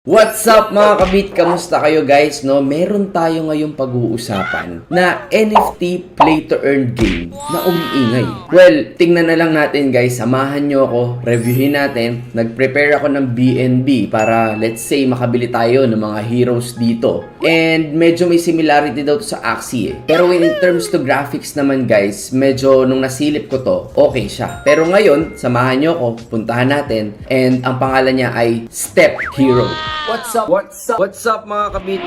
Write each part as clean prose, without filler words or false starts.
What's up mga kabit? Kamusta kayo guys? No, meron tayo ngayong pag-uusapan na NFT play to earn game na umiingay. Well, tingnan na lang natin guys. Samahan nyo ako, reviewin natin. Nag-prepare ako ng BNB para let's say makabili tayo ng mga heroes dito. And medyo may similarity daw to sa Axie Pero in terms to graphics naman guys, medyo nung nasilip ko to, okay siya. Pero ngayon, samahan nyo ako, puntahan natin. And ang pangalan niya ay Step Hero. What's up? What's up mga kabit?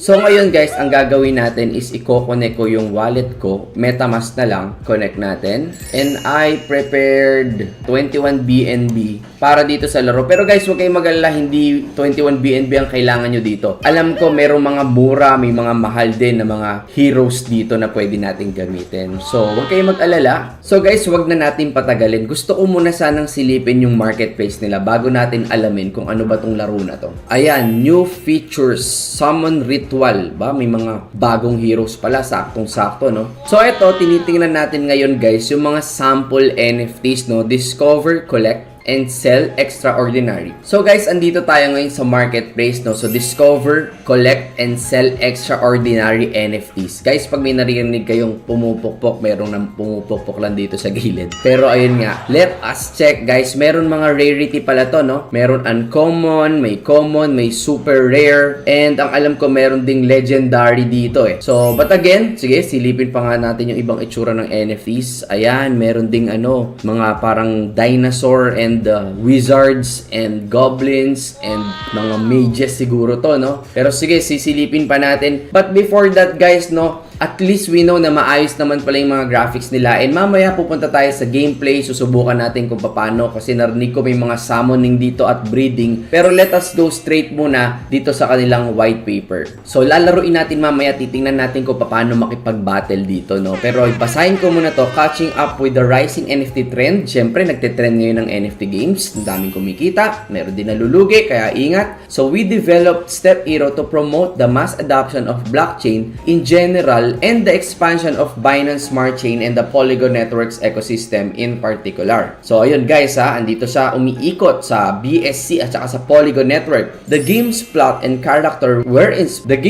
So ngayon guys, ang gagawin natin is i-connect ko yung wallet ko. MetaMask na lang, connect natin. And I prepared 21 BNB para dito sa laro. Pero guys, huwag kayong mag-alala, hindi 21 BNB ang kailangan nyo dito. Alam ko merong mga mura, may mga mahal din na mga heroes dito na pwede natin gamitin. So huwag kayong mag-alala. So guys, huwag na natin patagalin. Gusto ko muna sanang silipin yung marketplace nila bago natin alamin kung ano ba tong laro na to. Ayan, new features, summon ritual ba? May mga bagong heroes pala, saktong-sakto, no? So, ito, tinitingnan natin ngayon, guys, yung mga sample NFTs, no? Discover, collect, and sell extraordinary. So guys, andito tayo ngayon sa marketplace, no? So discover, collect, and sell extraordinary NFTs. Guys, pag may narinig kayong pumupukpok, merong nang pumupukpok lang dito sa gilid. Pero ayun nga, let us check guys. Meron mga rarity pala to, no? Meron uncommon, may super rare, and ang alam ko meron ding legendary dito eh. So, but again, sige, silipin pa nga natin yung ibang itsura ng NFTs. Ayan, meron ding mga parang dinosaur and wizards and goblins and mga mages siguro to, no? Pero sige, sisilipin pa natin. But before that guys, no, at least we know na maayos naman pala yung mga graphics nila. And mamaya pupunta tayo sa gameplay. Susubukan natin kung paano. Kasi narinig ko may mga summoning dito at breeding. Pero let us go straight muna dito sa kanilang white paper. So lalaruin natin mamaya. Titingnan natin kung paano makipag-battle dito, no? Pero ipasahin ko muna to. Catching up with the rising NFT trend. Siyempre, nagtitrend ngayon ng NFT games. Ang daming kumikita. Meron din nalulugi. Kaya ingat. So we developed Step Hero to promote the mass adoption of blockchain in general and the expansion of Binance Smart Chain and the Polygon Networks ecosystem in particular. So ayun guys andito siya umiikot sa BSC at saka sa Polygon Network. The game's plot and character were inspired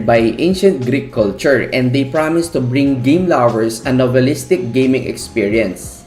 by ancient Greek culture, and they promise to bring game lovers a novelistic gaming experience.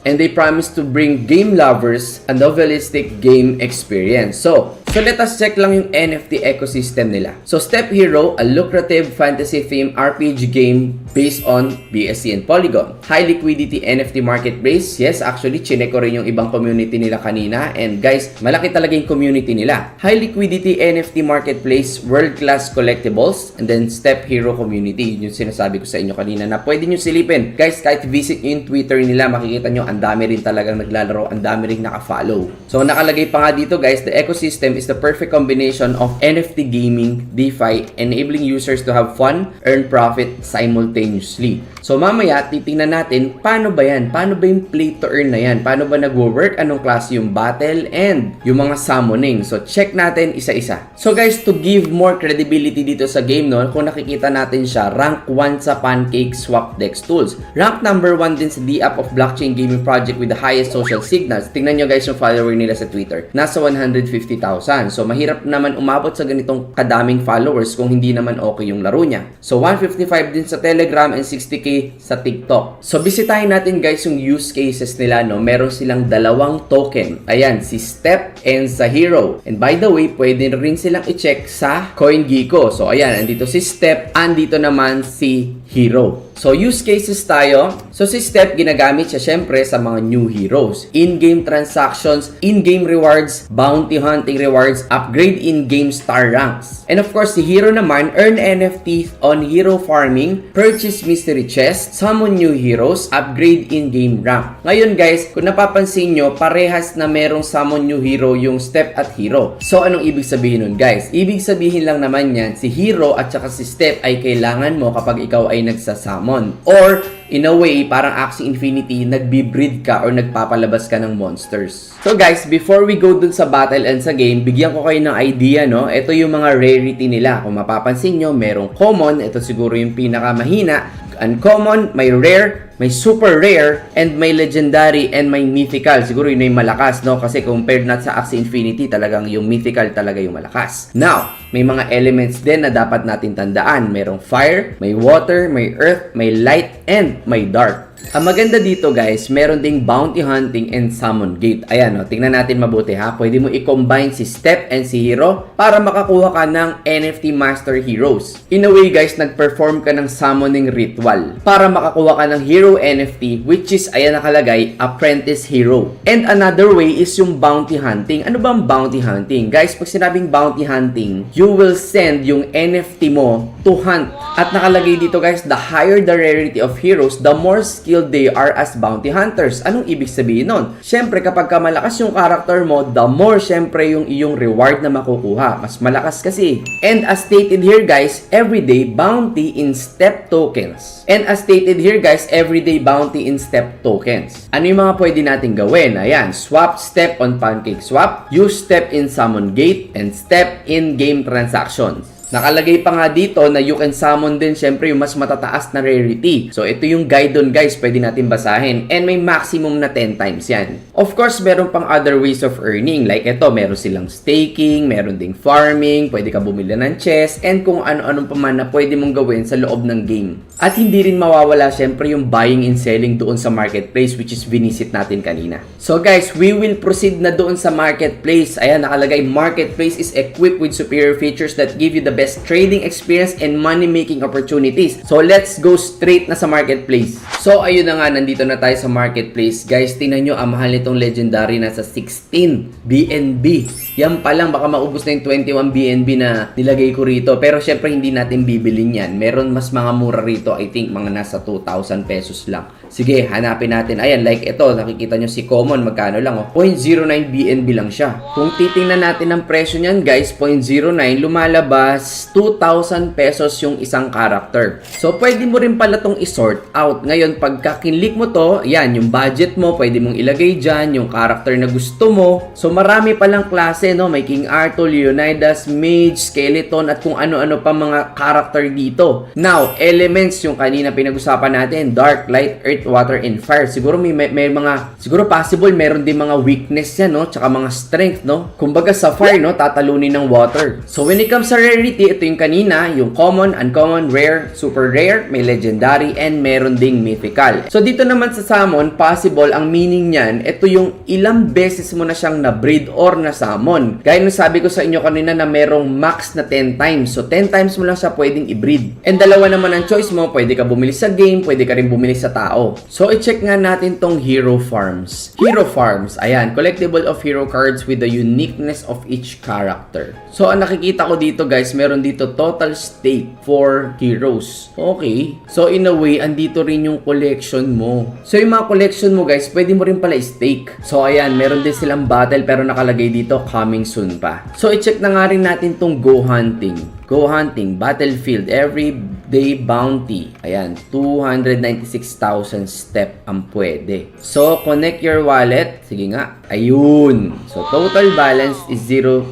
So let us check lang yung NFT ecosystem nila. So Step Hero, a lucrative fantasy-themed RPG game based on BSC and Polygon. High liquidity NFT marketplace. Yes, actually, chinek ko rin yung ibang community nila kanina. And guys, malaki talaga yung community nila. High liquidity NFT marketplace, world-class collectibles, and then Step Hero community. Yun yung sinasabi ko sa inyo kanina na pwede nyo silipin. Guys, kahit visit nyo yung Twitter nila, makikita nyo ang dami rin talagang naglalaro, ang dami rin naka-follow. So nakalagay pa nga dito guys, the ecosystem is the perfect combination of NFT gaming, DeFi, enabling users to have fun, earn profit simultaneously. So mamaya, titingnan natin, paano ba yan? Paano ba yung play to earn na yan? Paano ba nag-work? Anong klase yung battle? And yung mga summoning. So check natin isa-isa. So guys, to give more credibility dito sa game, no, kung nakikita natin siya, rank 1 sa Pancake Swap Dex Tools. Rank number 1 din sa DApp of Blockchain Gaming Project with the highest social signals. Tingnan nyo guys yung follower nila sa Twitter. Nasa 150,000. So mahirap naman umabot sa ganitong kadaming followers kung hindi naman okay yung laro niya. So 155 din sa Telegram and 60k sa TikTok. So bisitahin natin guys yung use cases nila, no. Meron silang dalawang token. Ayan, si Step and sa Hero. And by the way, pwede rin silang i-check sa CoinGecko. So ayan, andito si Step, andito naman si Hero. So, use cases tayo. So, si Step, ginagamit siya syempre sa mga new heroes. In-game transactions, in-game rewards, bounty hunting rewards, upgrade in-game star ranks. And of course, si Hero naman, earn NFT on hero farming, purchase mystery chest, summon new heroes, upgrade in-game rank. Ngayon guys, kung napapansin nyo, parehas na merong summon new hero yung Step at Hero. So, anong ibig sabihin nun guys? Ibig sabihin lang naman yan, si Hero at saka si Step ay kailangan mo kapag ikaw ay nagsasummon. Or, in a way, parang Axie Infinity, nagbi-breed ka or nagpapalabas ka ng monsters. So guys, before we go dun sa battle and sa game, bigyan ko kayo ng idea, no? Ito yung mga rarity nila. Kung mapapansin nyo, merong common. Ito siguro yung pinakamahina. uncommon, may rare, may super rare, and may legendary, and may mythical. Siguro yun yung malakas, no? Kasi compared na sa Axie Infinity, talagang yung mythical talaga yung malakas. Now, may mga elements din na dapat natin tandaan. Merong fire, may water, may earth, may light, and may dark. Ang maganda dito guys, meron ding bounty hunting and summon gate. Ayan, tingnan natin mabuti ha. Pwede mo i-combine si Step and si Hero para makakuha ka ng NFT Master Heroes. In a way guys, nag-perform ka ng summoning ritual para makakuha ka ng Hero NFT, which is, ayan nakalagay, Apprentice Hero. And another way is yung bounty hunting. Ano ba ang bounty hunting? Guys, pag sinabing bounty hunting, you will send yung NFT mo to hunt. At nakalagay dito guys, the higher the rarity of heroes, the more skilled they are as bounty hunters. Anong ibig sabihin nun? Siyempre, kapag malakas yung character mo, the more siyempre yung iyong reward na makukuha. Mas malakas kasi. And as stated here guys, everyday bounty in step tokens. And as stated here guys, everyday bounty in step tokens. Ano yung mga pwede natin gawin? Ayan, swap step on Pancake Swap, use step in Summon Gate, and step in game transactions. Nakalagay pa nga dito na you can summon din syempre yung mas matataas na rarity. So ito yung guide doon guys, pwede natin basahin. And may maximum na 10 times yan. Of course, meron pang other ways of earning. Like ito, meron silang staking, meron ding farming, pwede ka bumili ng chest, and kung ano-anong pa man na pwede mong gawin sa loob ng game. At hindi rin mawawala syempre yung buying and selling doon sa marketplace, which is binisit natin kanina. So guys, we will proceed na doon sa marketplace. Ayan, nakalagay, marketplace is equipped with superior features that give you the best trading experience and money-making opportunities. So let's go straight na sa marketplace. So ayun na nga, nandito na tayo sa marketplace. Guys, tingnan nyo, ang mahal nitong legendary nasa 16 BNB. Yan pa lang, baka maubos na yung 21 BNB na nilagay ko rito. Pero syempre hindi natin bibilin yan. Meron mas mga mura rito, I think mga nasa 2,000 pesos lang. Sige, hanapin natin. Ayan, like ito, nakikita nyo si Common, magkano lang, 0.09 BNB lang siya. Kung titingnan natin ang presyo niyan guys, 0.09, lumalabas 2,000 pesos yung isang character. So, pwede mo rin pala tong i-sort out. Ngayon, pagka kinlik mo to, yan, yung budget mo, pwede mong ilagay dyan, yung character na gusto mo. So, marami palang klase, no? May King Arthur, Leonidas, Mage, Skeleton, at kung ano-ano pa mga character dito. Now, elements, yung kanina pinag-usapan natin, Dark, Light, Earth, Water, and Fire. Siguro may mga, siguro possible meron din mga weakness yan, no? Tsaka mga strength, no? Kumbaga sa fire, no? Tatalunin ng water. So, when it comes sa rarity, ito yung kanina, yung common, uncommon, rare, super rare, may legendary, and meron ding mythical. So, dito naman sa summon, possible, ang meaning niyan, ito yung ilang beses mo na siyang na-breed or na-summon. Gaya nung sabi ko sa inyo kanina na merong max na 10 times. So, 10 times mo lang siya pwedeng i-breed. And dalawa naman ang choice mo, pwede ka bumili sa game, pwede ka rin bumili sa tao. So, i-check nga natin tong Hero Farms. Hero Farms, ayan, collectible of hero cards with the uniqueness of each character. So, ang nakikita ko dito guys, meron dito total stake for heroes. Okay. So, in a way, andito rin yung collection mo. So, yung mga collection mo guys, pwede mo rin pala i-stake. So, ayan, meron din silang battle pero nakalagay dito, coming soon pa. So, i-check na nga rin natin tong Go Hunting. Go Hunting, Battlefield, Everyday Bounty. Ayan, 296,000 step ang pwede. So, connect your wallet. Sige nga. Ayun. So, total balance is 0.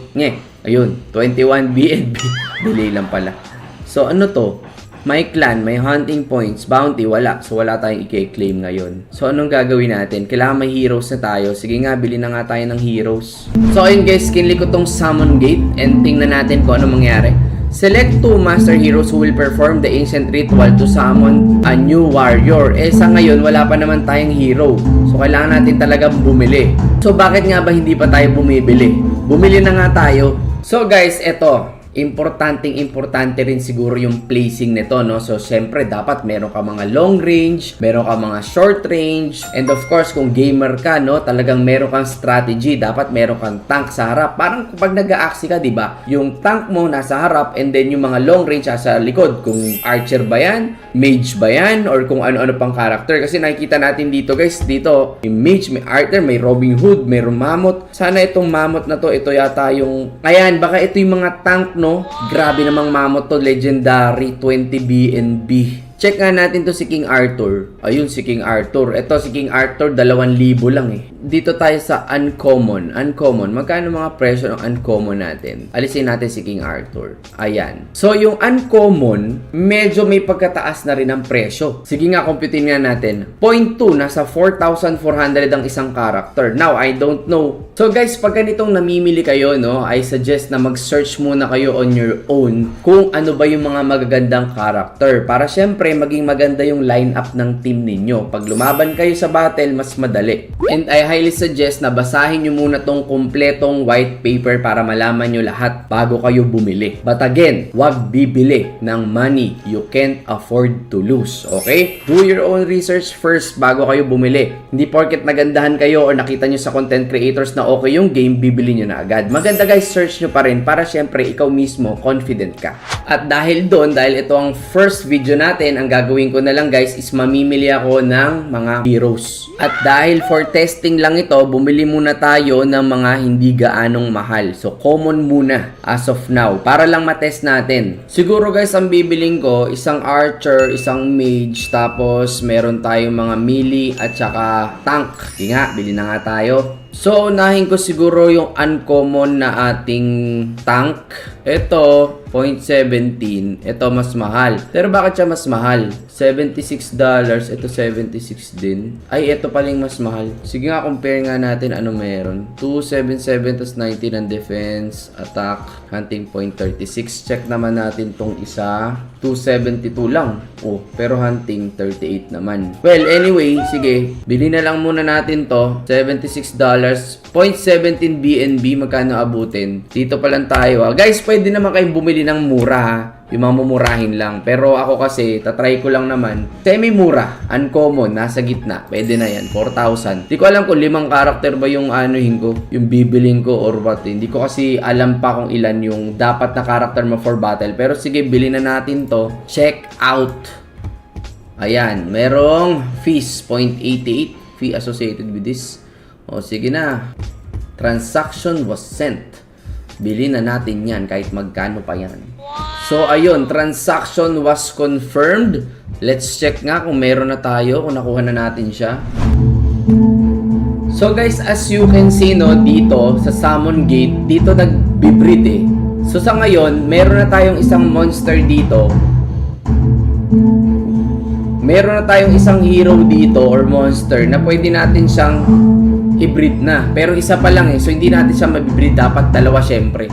Ayun, 21 BNB. Delay lang pala. So, ano to? May clan, may hunting points, bounty, wala. So, wala tayong i-claim ngayon. So, anong gagawin natin? Kailangan may heroes na tayo. Sige nga, bilhin na nga tayo ng heroes. So, ayun guys, kinlik ko tong Summon Gate and tingnan natin kung ano mangyari. Select 2 master heroes who will perform the ancient ritual to summon a new warrior. Sa ngayon, wala pa naman tayong hero. So, kailangan natin talaga bumili. So, bakit nga ba hindi pa tayo bumibili? Bumili na nga tayo. So, guys, eto. Importante rin siguro yung placing nito, no? So, syempre, dapat meron ka mga long range, meron ka mga short range, and of course, kung gamer ka, no? Talagang meron kang strategy, dapat meron kang tank sa harap. Parang kapag nag-a-axie ka, di ba? Yung tank mo nasa harap, and then yung mga long range sa likod. Kung archer ba yan, mage ba yan, or kung ano-ano pang character. Kasi nakikita natin dito, guys, dito, yung mage, may archer, may Robin Hood, may mammoth. Sana itong mammoth na to, ito yata yung, ayan, baka ito yung mga tank, no? Grabe namang mammoth to, legendary, 20 BNB. Check nga natin to si King Arthur. Ayun si King Arthur. Ito si King Arthur 2,000 lang eh. Dito tayo sa uncommon. Uncommon. Magkano mga presyo ng uncommon natin? Alisin natin si King Arthur. Ayan. So yung uncommon, medyo may pagkataas na rin ang presyo. Sige nga, computin nga natin. 0.2, nasa 4,400 ang isang character. Now, I don't know. So guys, pag ganitong namimili kayo, no, I suggest na mag-search muna kayo on your own kung ano ba yung mga magagandang character. Para syempre, maging maganda yung lineup ng team ninyo. Pag lumaban kayo sa battle, mas madali. And I highly suggest na basahin nyo muna tong kumpletong white paper para malaman nyo lahat bago kayo bumili. But again, wag bibili ng money you can't afford to lose. Okay? Do your own research first bago kayo bumili. Hindi porket nagandahan kayo or nakita nyo sa content creators na okay yung game, bibili nyo na agad. Maganda guys, search nyo pa rin para syempre ikaw mismo confident ka. At dahil doon, dahil ito ang first video natin, ang gagawin ko na lang guys is mamimili ako ng mga heroes. At dahil for testing lang ito, bumili muna tayo ng mga hindi gaanong mahal. So common muna as of now para lang matest natin. Siguro guys, ang bibiling ko isang archer, isang mage, tapos meron tayong mga melee at saka tank. Sige nga, bili na nga tayo. So, unahin ko siguro yung uncommon na ating tank. Ito, 0.17. Ito, mas mahal. Pero bakit siya mas mahal? $76. Ito, 76 din. Ay, ito paling mas mahal. Sige nga, compare nga natin ano meron. 277, tas 19 ang defense, attack, hunting point 36. Check naman natin tong isa. 272 lang. Oh, pero hunting 38 naman. Well, anyway, sige. Bili na lang muna natin to. $76. 0.17 BNB, magkano abutin? Dito pa lang tayo. Guys, pwede naman kayong bumili ng mura ha. Yung mga mumurahin lang. Pero ako kasi, tatry ko lang naman. Semi-mura. Uncommon. Nasa gitna. Pwede na yan. 4,000. Hindi ko alam kung 5 karakter ba yung anuhin ko. Yung bibiling ko or what. Hindi ko kasi alam pa kung ilan yung dapat na karakter mo for battle. Pero sige, bilhin na natin to. Check out. Ayan. Merong fees. 0.88. Fee associated with this. O sige na. Transaction was sent. Bilhin na natin yan kahit magkano pa yan. So, ayun, transaction was confirmed. Let's check nga kung meron na tayo, kung nakuha na natin siya. So, guys, as you can see, no, dito, sa Summon Gate, dito nag-breed eh. So, sa ngayon, meron na tayong isang monster dito. Meron na tayong isang hero dito or monster na pwede natin siyang i-breed na. Pero isa pa lang eh. So, hindi natin siya mabibreed. Dapat dalawa syempre.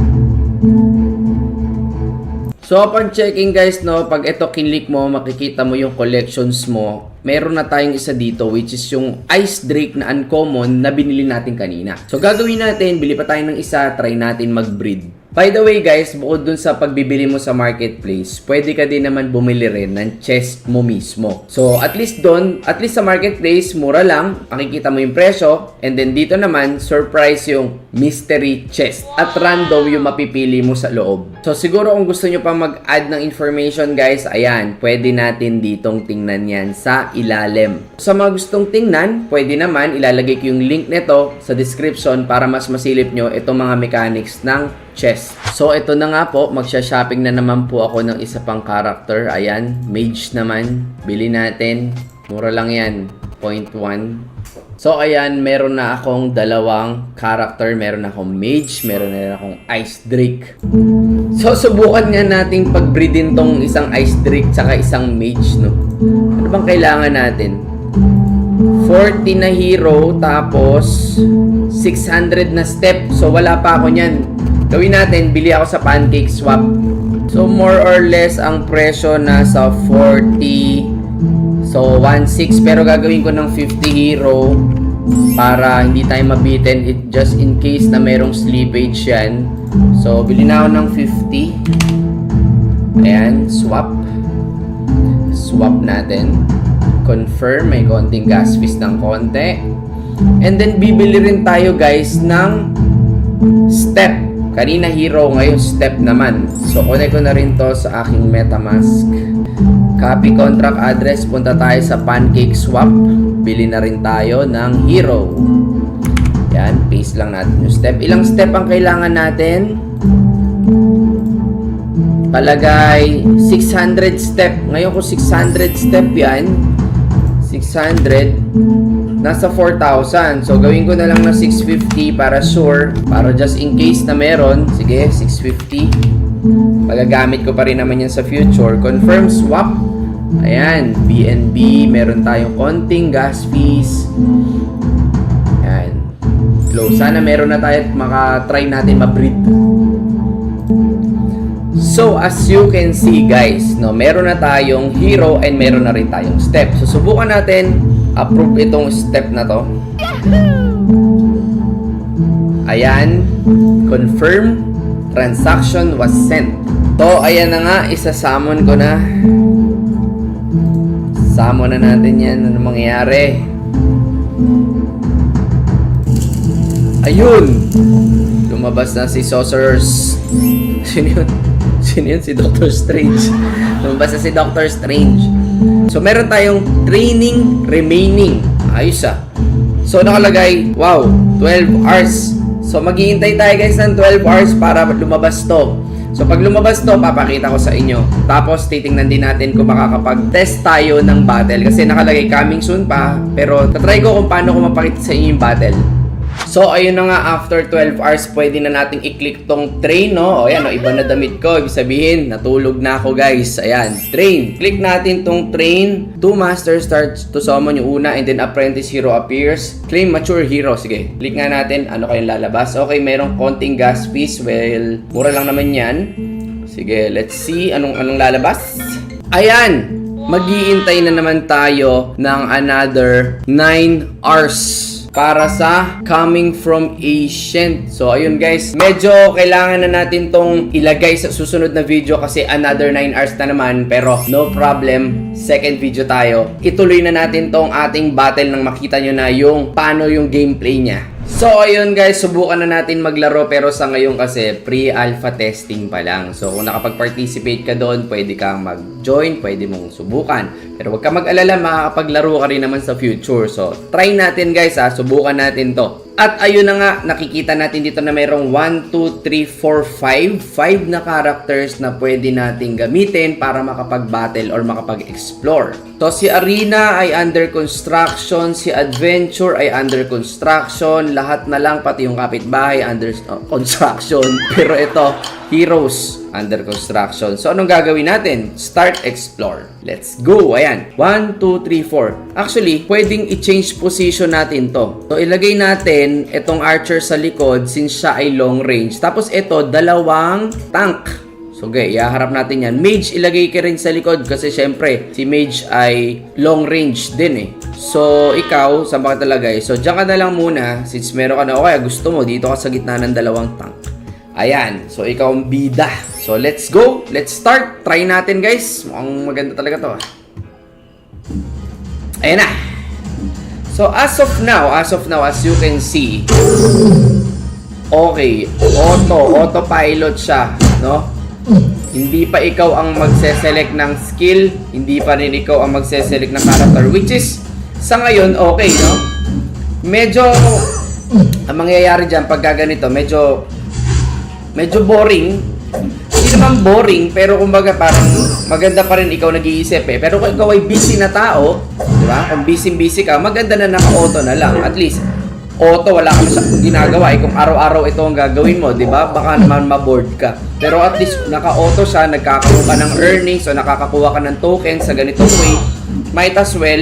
So, upon checking guys, no, pag ito kinlik mo, makikita mo yung collections mo. Meron na tayong isa dito which is yung Ice Drake na uncommon na binili natin kanina. So, gagawin natin, bili pa tayo ng isa, try natin mag-breed. By the way guys, bukod dun sa pagbibili mo sa marketplace, pwede ka din naman bumili rin ng chest mo mismo. So at least dun, at least sa marketplace, mura lang, makikita mo yung presyo, and then dito naman, surprise yung mystery chest. At random yung mapipili mo sa loob. So siguro kung gusto nyo pa mag-add ng information guys, ayan, pwede natin ditong tingnan yan sa ilalim. Sa mga gustong tingnan, pwede naman ilalagay ko yung link nito sa description para mas masilip nyo itong mga mechanics ng chest. So, ito na nga po. Magsha-shopping na naman po ako ng isa pang character. Ayan. Mage naman. Bili natin. Mura lang yan. 0.1. So, ayan. Meron na akong dalawang character. Meron na akong mage. Meron na akong Ice Drake. So, subukan nga nating pag-breedin tong isang Ice Drake tsaka isang mage, no? Ano bang kailangan natin? 40 na hero. Tapos, 600 na step. So, wala pa ako nyan. Gawin natin, bili ako sa pancake swap. So, more or less, ang presyo nasa 40. So, 1.6. Pero gagawin ko ng 50 hero para hindi tayo mabitin. Just in case na merong slippage yan. So, bili na ako ng 50. Ayan, swap. Swap natin. Confirm, may konting gas fees ng konti. And then, bibili rin tayo guys ng step. Kanina hero, ngayon step naman. So, connect ko na rin to sa aking MetaMask. Copy contract address. Punta tayo sa Pancake Swap. Bili na rin tayo ng hero. Yan, paste lang natin yung step. Ilang step ang kailangan natin? palagay 600 step. Ngayon kung 600 step yan, 600, nasa 4,000. So, gawin ko na lang na 650 para sure. Para just in case na meron. Sige, 650. Magagamit ko pa rin naman yan sa future. Confirm swap. Ayan, BNB. Meron tayong konting gas fees. Ayan. Close. Sana meron na tayo at makatry natin ma-breed. So, as you can see guys, no, meron na tayong hero and meron na rin tayong step. So, subukan natin approve itong step na to. Ayan, confirm, transaction was sent. So, ayan na nga, isa-summon ko na. Summon na natin yan. Ano mangyayari? Ayun! Lumabas na si Sorcerer's... Sino yun? Sino yun? Si Doctor Strange. Lumabas na si Doctor Strange. So, meron tayong training remaining. Ayos ah. So, nakalagay, wow, 12 hours. So, maghihintay tayo guys ng 12 hours para lumabas to. So, pag lumabas to, papakita ko sa inyo. Tapos, titingnan din natin kung makakapag-test tayo ng battle. Kasi nakalagay coming soon pa. Pero, tatry ko kung paano ko mapakita sa inyo yung battle. So, ayun na nga, after 12 hours, pwede na nating i-click tong train, no? O, ayan, o, iba na damit ko. Ibig sabihin, natulog na ako, guys. Ayan, train. Click natin tong train. Two masters start to summon yung una, and then apprentice hero appears. Claim mature hero. Sige, click nga natin. Ano kayong lalabas? Okay, merong konting gas fees. Well, mura lang naman yan. Sige, let's see. Anong lalabas? Ayan! Mag-iintay na naman tayo ng another 9 hours. Para sa coming from Ancient. So, ayun guys. Medyo kailangan na natin tong ilagay sa susunod na video kasi another 9 hours na naman. Pero, no problem. Second video tayo. Ituloy na natin tong ating battle nang makita nyo na yung paano yung gameplay niya. So, ayun guys. Subukan na natin maglaro. Pero sa ngayon kasi, pre-alpha testing pa lang. So, kung nakapag-participate ka doon, pwede kang mag-join. Pwede mong subukan. Pero huwag ka mag-alala, makakapaglaro ka rin naman sa future. So, try natin guys ha. Subukan natin to. At ayun na nga, nakikita natin dito na mayroong 1, 2, 3, 4, 5 na characters na pwede nating gamitin para makapag-battle or makapag-explore. So, si Arena ay under construction, si Adventure ay under construction, lahat na lang, pati yung kapitbahay under construction. Pero ito, Heroes under construction. So, anong gagawin natin? Start explore. Let's go. Ayan. 1, 2, 3, 4. Actually, pwedeng i-change position natin to. So, ilagay natin itong archer sa likod since siya ay long range. Tapos ito, dalawang tank. So, okay, ihaharap natin yan. Mage, ilagay ka rin sa likod kasi syempre, si Mage ay long range din eh. So, ikaw, saan ba ka talagay? So, dyan ka na lang muna since meron ka na, okay, gusto mo, dito ka sa gitna ng dalawang tank. Ayan. So, ikaw ang bida. So, let's go. Let's start. Try natin, guys. Mukhang maganda talaga to. Ayan na. So, as of now, as you can see, okay, autopilot siya, no? Hindi pa ikaw ang magse-select ng skill, hindi pa rin ikaw ang magse-select ng character, which is, sa ngayon, okay, no? Medyo, ang mangyayari dyan, pagka ganito, medyo boring. Hindi naman boring, pero kumbaga parang maganda pa rin ikaw nag-iisip eh. Pero kung ikaw ay busy na tao, di ba? Kung busy ka, maganda na naka-auto na lang. At least, auto, wala ka sa ginagawa. Eh, kung araw-araw ito ang gagawin mo, di ba? Baka naman ma-board ka. Pero at least, naka-auto siya, nagkakaroon ka ng earnings o nakakakuha ka ng tokens sa ganitong way, might as well,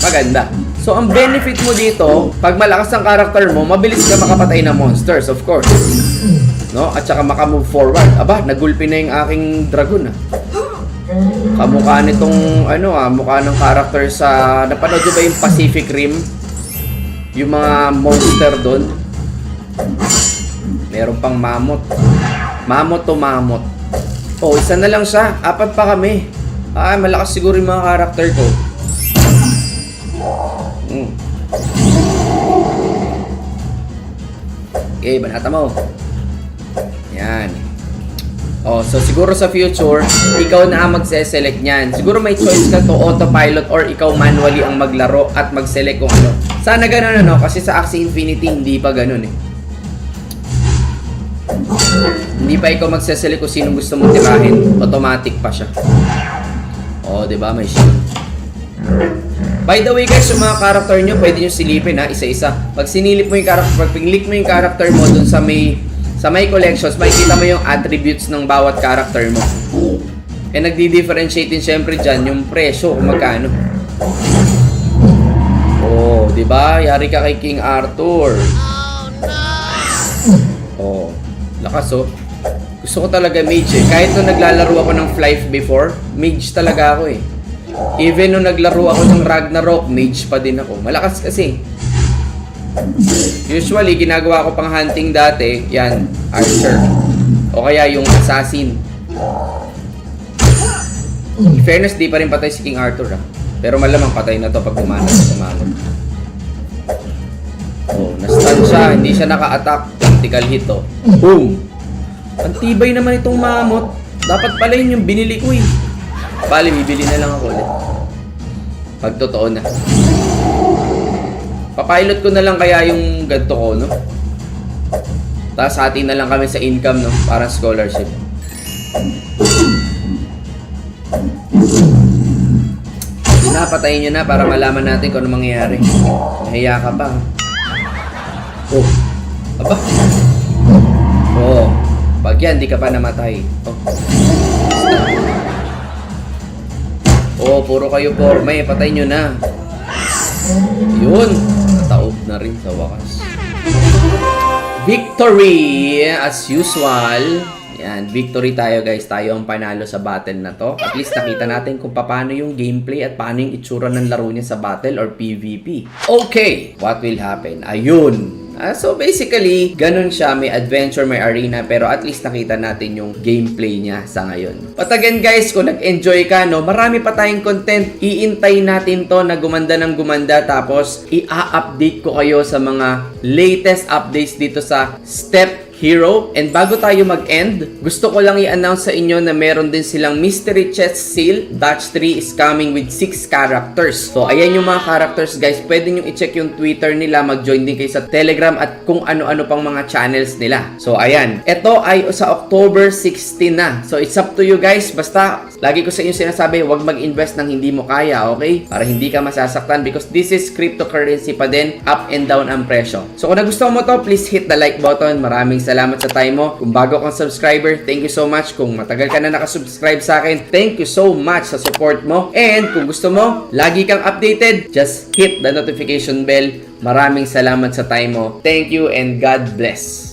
maganda. So, ang benefit mo dito, pag malakas ang character mo, mabilis ka makapatay ng monsters, of course. No? At saka makamove forward. Aba, nagulpi na yung aking dragon ah. Kamukha nitong mukha ng character sa napanood ba yung Pacific Rim? Yung mga monster doon. Meron pang mammoth. Mammoth to mammoth. Oh, isa na lang siya. 4 pa kami. Ay, malakas siguro yung mga character ko. Okay, banata mo. Yan. Oh, so siguro sa future, ikaw na ang magse-select niyan. Siguro may choice ka to autopilot or ikaw manually ang maglaro at mag-select kung ano. Sana ganun kasi sa Axie Infinity hindi pa ganun eh. Hindi pa ikaw magseselect kung sino gusto mong tirahin. Automatic pa siya. Oh, di ba? May shield. By the way guys, yung mga character nyo, pwede nyo silipin ha, isa-isa. Pag sinilip mo yung character, pag pinlik mo yung character mo dun sa may collections, makikita mo yung attributes ng bawat character mo. Eh, nagdi-differentiate din syempre dyan yung presyo kung magkano. Oh, di ba? Yari ka kay King Arthur. Oh, lakas oh. Gusto ko talaga mage eh. Kahit nung naglalaro ako ng Flife before, mage talaga ako eh. Even nung naglaro ako ng Ragnarok, mage pa din ako. Malakas kasi. Usually, ginagawa ko pang hunting dati, yan, archer. O kaya yung assassin. In fairness, di pa rin patay si King Arthur ah. Pero malamang patay na to pag bumanat sa tumanod. Oh, na-stun siya. Hindi siya naka-attack. Critical hit oh. Boom! Ang tibay naman itong mamot. Dapat pala yun yung binili ko eh. Bali, bibili na lang ako ulit. Pag totoo na. Papilot ko na lang kaya yung ganito ko, no? Tapos hati na lang kami sa income, no? Parang scholarship. Patayin nyo na para malaman natin kung ano mangyayari. Nahiya ka pa. Oh. Aba. Oh. Pag yan, di ka pa namatay. Oh. Oh, puro kayo porme. Patay nyo na. Yun. Nataob na rin sa wakas. Victory! As usual. Yan, victory tayo guys. Tayo ang panalo sa battle na to. At least nakita natin kung paano yung gameplay at paano yung itsura ng laro niya sa battle or PvP. Okay, what will happen? Ayun. So basically, ganun siya. May adventure, may arena. Pero at least nakita natin yung gameplay niya sa ngayon. But again guys, kung nag-enjoy ka, no, marami pa tayong content. Iintay natin to na gumanda ng gumanda. Tapos, i-update ko kayo sa mga latest updates dito sa Step Hero. And bago tayo mag-end, gusto ko lang i-announce sa inyo na meron din silang Mystery Chest Sale. Batch 3 is coming with 6 characters. So, ayan yung mga characters guys. Pwede nyo i-check yung Twitter nila. Mag-join din kayo sa Telegram at kung ano-ano pang mga channels nila. So, ayan. Ito ay sa October 16 na. So, it's up to you guys. Basta, lagi ko sa inyo sinasabi, huwag mag-invest ng hindi mo kaya, okay? Para hindi ka masasaktan because this is cryptocurrency pa din. Up and down ang presyo. So, kung nagustuhan mo to, please hit the like button. Maraming salamat sa time mo. Kung bago kang subscriber, thank you so much. Kung matagal ka na nakasubscribe sa akin, thank you so much sa support mo. And kung gusto mo, lagi kang updated, just hit the notification bell. Maraming salamat sa time mo. Thank you and God bless.